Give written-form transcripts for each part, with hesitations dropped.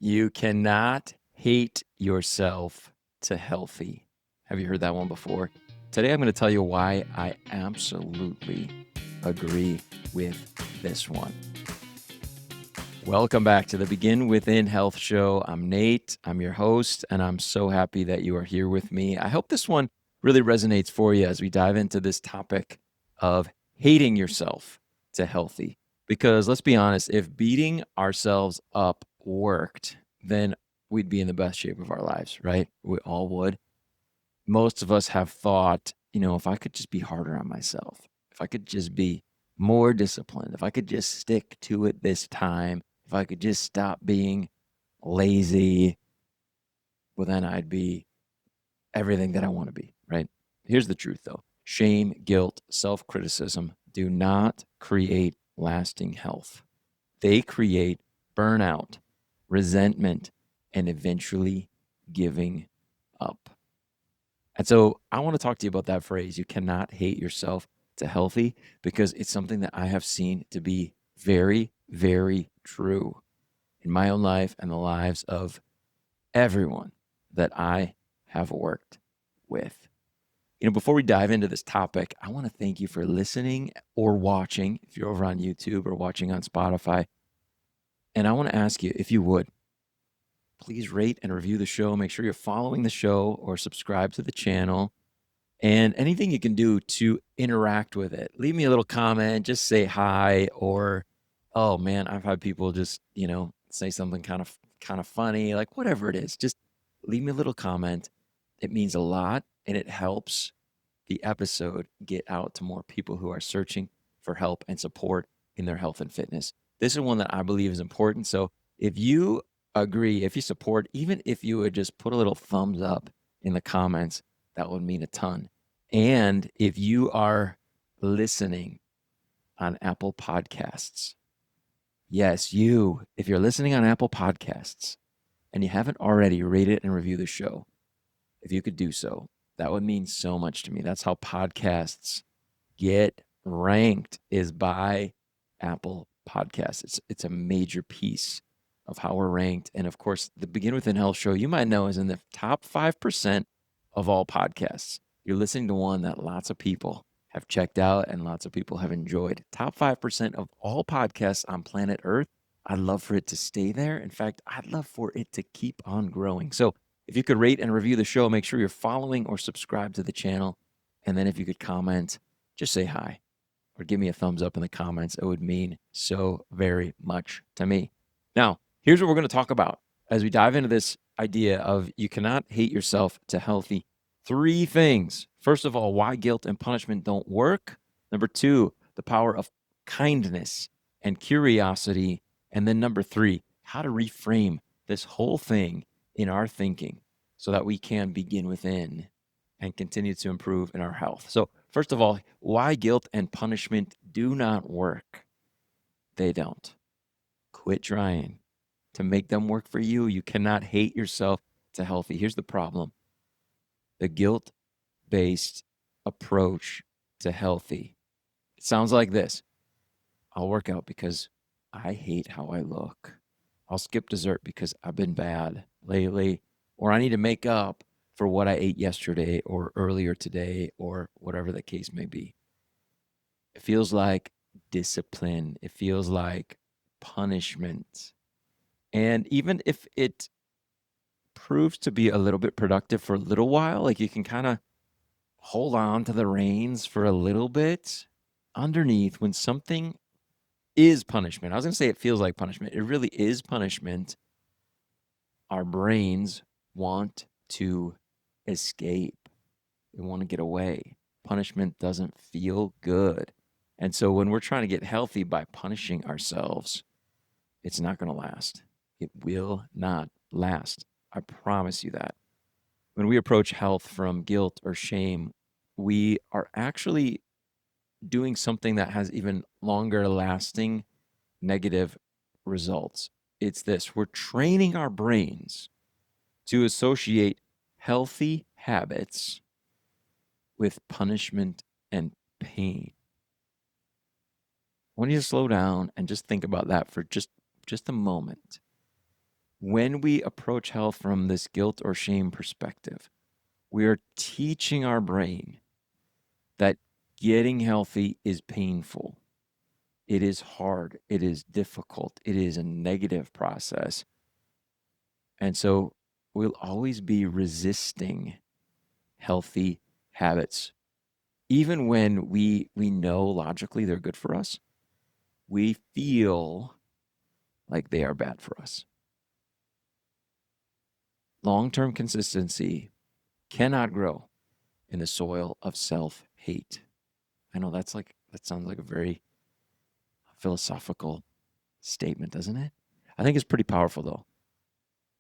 You cannot hate yourself to healthy. Have you heard that one before? Today, I'm going to tell you why I absolutely agree with this one. Welcome back to the Begin Within Health Show. I'm Nate. I'm your host, and I'm so happy that you are here with me. I hope this one really resonates for you as we dive into this topic of hating yourself to healthy. Because let's be honest, if beating ourselves up worked, then we'd be in the best shape of our lives, right? We all would. Most of us have thought, if I could just be harder on myself, if I could just be more disciplined, if I could just stick to it this time, if I could just stop being lazy, well, then I'd be everything that I want to be, right? Here's the truth, though: shame, guilt, self criticism do not create lasting health. They create burnout, resentment, and eventually giving up. And so I want to talk to you about that phrase: you cannot hate yourself to healthy, because it's something that I have seen to be very, very true in my own life and the lives of everyone that I have worked with. Before we dive into this topic, I want to thank you for listening or watching, if you're over on YouTube or watching on Spotify. And I want to ask you, if you would, please rate and review the show. Make sure you're following the show or subscribe to the channel. And anything you can do to interact with it. Leave me a little comment, just say hi, or, oh man, I've had people just, say something kind of funny, like whatever it is. Just leave me a little comment. It means a lot, and it helps the episode get out to more people who are searching for help and support in their health and fitness. This is one that I believe is important. So if you agree, if you support, even if you would just put a little thumbs up in the comments, that would mean a ton. And if you are listening on Apple Podcasts, yes, if you're listening on Apple Podcasts and you haven't already, rated and review the show, if you could do so, that would mean so much to me. That's how podcasts get ranked, is by Apple Podcasts. It's a major piece of how we're ranked. And of course, the Begin Within Health Show, you might know, is in the top 5% of all podcasts. You're listening to one that lots of people have checked out and lots of people have enjoyed. Top 5% of all podcasts on planet Earth. I'd love for it to stay there. In fact, I'd love for it to keep on growing. So if you could rate and review the show, make sure you're following or subscribe to the channel. And then if you could comment, just say hi or give me a thumbs up in the comments. It would mean so very much to me. Now, here's what we're going to talk about as we dive into this idea of you cannot hate yourself to healthy. 3 things. First of all, why guilt and punishment don't work. Number 2, the power of kindness and curiosity. And then number 3, how to reframe this whole thing in our thinking so that we can begin within and continue to improve in our health. So first of all, why guilt and punishment do not work. They don't. Quit trying to make them work for you. You cannot hate yourself to healthy. Here's the problem: the guilt-based approach to healthy. It sounds like this: I'll work out because I hate how I look. I'll skip dessert because I've been bad lately, or I need to make up for what I ate yesterday or earlier today, or whatever the case may be. It feels like discipline. It feels like punishment. And even if it proves to be a little bit productive for a little while, like you can kind of hold on to the reins for a little bit, underneath, when something is punishment, I was going to say it feels like punishment, it really is punishment, our brains want to escape. They want to get away. Punishment doesn't feel good. And so when we're trying to get healthy by punishing ourselves, it's not going to last. It will not last. I promise you that. When we approach health from guilt or shame, we are actually doing something that has even longer lasting negative results. It's this: we're training our brains to associate healthy habits with punishment and pain. I want you to slow down and just think about that for just a moment. When we approach health from this guilt or shame perspective, we are teaching our brain that getting healthy is painful. It is hard. It is difficult. It is a negative process. And so we'll always be resisting healthy habits. Even when we know logically they're good for us, we feel like they are bad for us. Long-term consistency cannot grow in the soil of self-hate. I know that sounds like a very philosophical statement, doesn't it? I think it's pretty powerful though.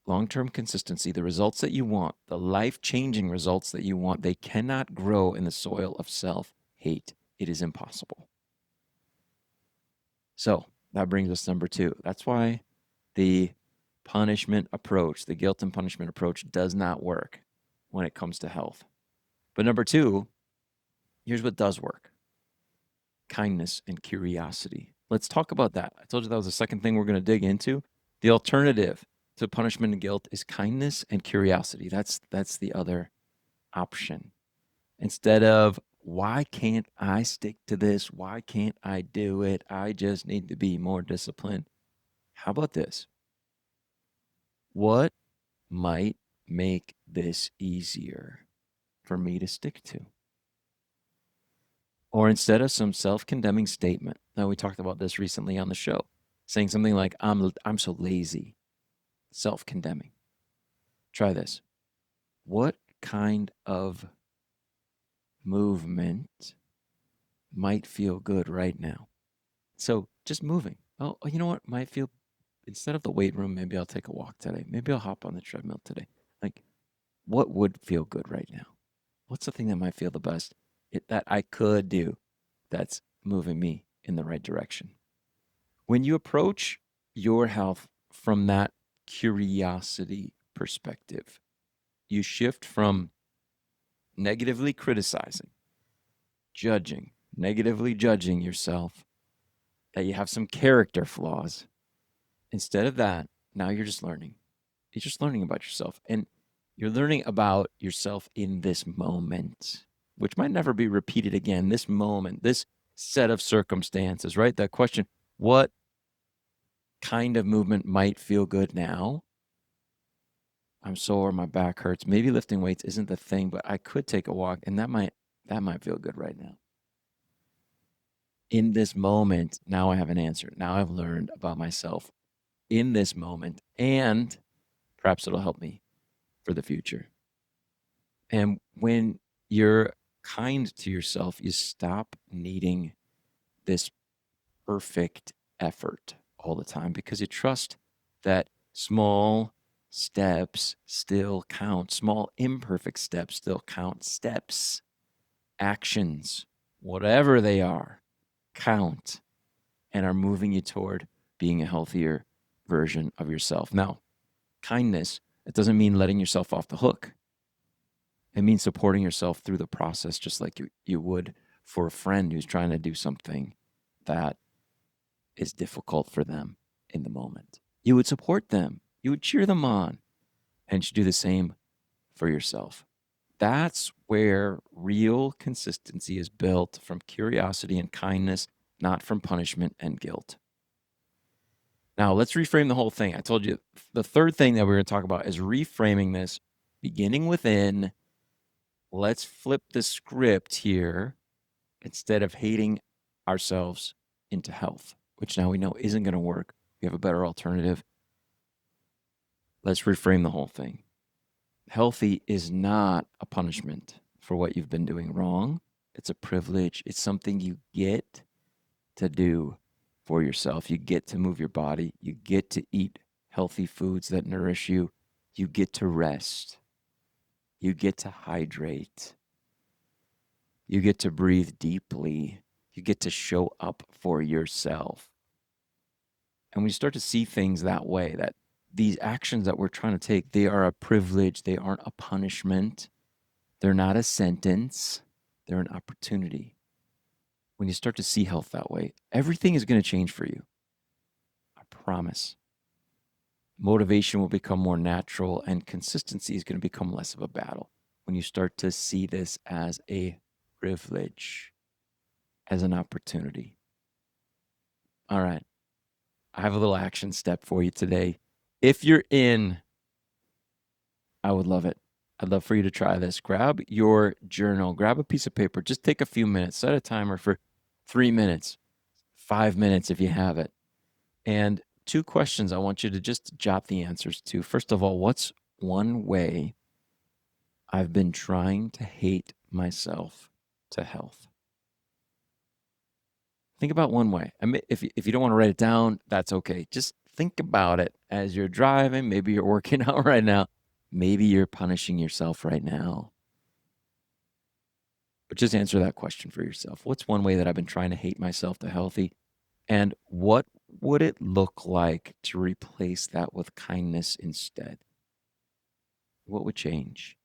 Long-term consistency, the results that you want, the life-changing results that you want, they cannot grow in the soil of self-hate. It is impossible. So that brings us to number 2. That's why the punishment approach, the guilt and punishment approach does not work when it comes to health. But number 2, here's what does work: kindness and curiosity. Let's talk about that. I told you that was the second thing we're going to dig into. The alternative to punishment and guilt is kindness and curiosity. That's the other option. Instead of, why can't I stick to this? Why can't I do it? I just need to be more disciplined. How about this? What might make this easier for me to stick to? Or instead of some self-condemning statement, now we talked about this recently on the show, saying something like, I'm so lazy, self-condemning. Try this. What kind of movement might feel good right now? So just moving. Oh, you know what might feel, instead of the weight room, maybe I'll take a walk today. Maybe I'll hop on the treadmill today. Like, what would feel good right now? What's the thing that might feel the best that I could do that's moving me in the right direction? When you approach your health from that curiosity perspective, you shift from negatively criticizing, judging, negatively judging yourself, that you have some character flaws. Instead of that, now you're just learning. You're just learning about yourself. And you're learning about yourself in this moment, which might never be repeated again. This moment, this set of circumstances, right? That question, what kind of movement might feel good now? I'm sore, my back hurts. Maybe lifting weights isn't the thing, but I could take a walk and that might feel good right now. In this moment, now I have an answer. Now I've learned about myself in this moment, and perhaps it'll help me for the future. And when you're kind to yourself, you stop needing this perfect effort all the time because you trust that small steps still count. Small imperfect steps still count. Steps, actions, whatever they are, count and are moving you toward being a healthier version of yourself. Now, kindness, it doesn't mean letting yourself off the hook. It means supporting yourself through the process, just like you would for a friend who's trying to do something that is difficult for them in the moment. You would support them. You would cheer them on. And you should do the same for yourself. That's where real consistency is built, from curiosity and kindness, not from punishment and guilt. Now, let's reframe the whole thing. I told you the third thing that we're going to talk about is reframing this, beginning within. Let's flip the script here. Instead of hating ourselves into health, which now we know isn't going to work, we have a better alternative. Let's reframe the whole thing. Healthy is not a punishment for what you've been doing wrong. It's a privilege. It's something you get to do for yourself. You get to move your body. You get to eat healthy foods that nourish you. You get to rest. You get to hydrate. You get to breathe deeply. You get to show up for yourself. And we start to see things that way, that these actions that we're trying to take, they are a privilege. They aren't a punishment. They're not a sentence. They're an opportunity. When you start to see health that way, everything is going to change for you. I promise. motivation will become more natural and consistency is going to become less of a battle when you start to see this as a privilege, as an opportunity. All right. I have a little action step for you today. If you're in, I would love it. I'd love for you to try this. Grab your journal, grab a piece of paper, just take a few minutes, set a timer for 3 minutes, 5 minutes if you have it. And two questions I want you to just jot the answers to. First of all, what's one way I've been trying to hate myself to health? Think about one way. I mean, if you don't want to write it down, that's okay. Just think about it as you're driving. Maybe you're working out right now. Maybe you're punishing yourself right now. But just answer that question for yourself. What's one way that I've been trying to hate myself to healthy? And what would it look like to replace that with kindness instead? What would change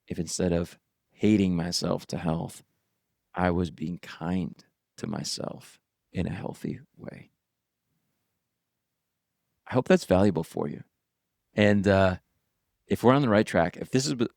if instead of hating myself to health, I was being kind to myself in a healthy way? I hope that's valuable for you. And if we're on the right track, if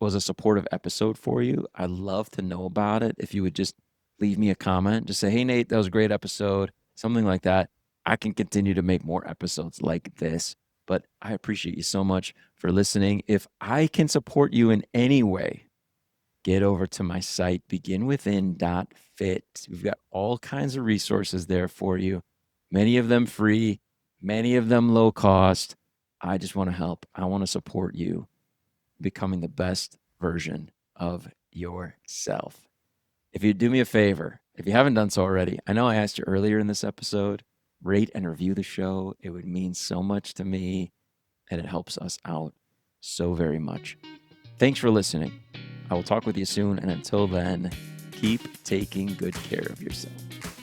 was a supportive episode for you, I'd love to know about it. If you would just leave me a comment, just say, "Hey, Nate, that was a great episode," something like that. I can continue to make more episodes like this. But I appreciate you so much for listening. If I can support you in any way, get over to my site, beginwithin.fit. We've got all kinds of resources there for you, many of them free, many of them low cost. I just want to help. I want to support you becoming the best version of yourself. If you do me a favor, if you haven't done so already, I know I asked you earlier in this episode, rate and review the show. It would mean so much to me and it helps us out so very much. Thanks for listening. I will talk with you soon. And until then, keep taking good care of yourself.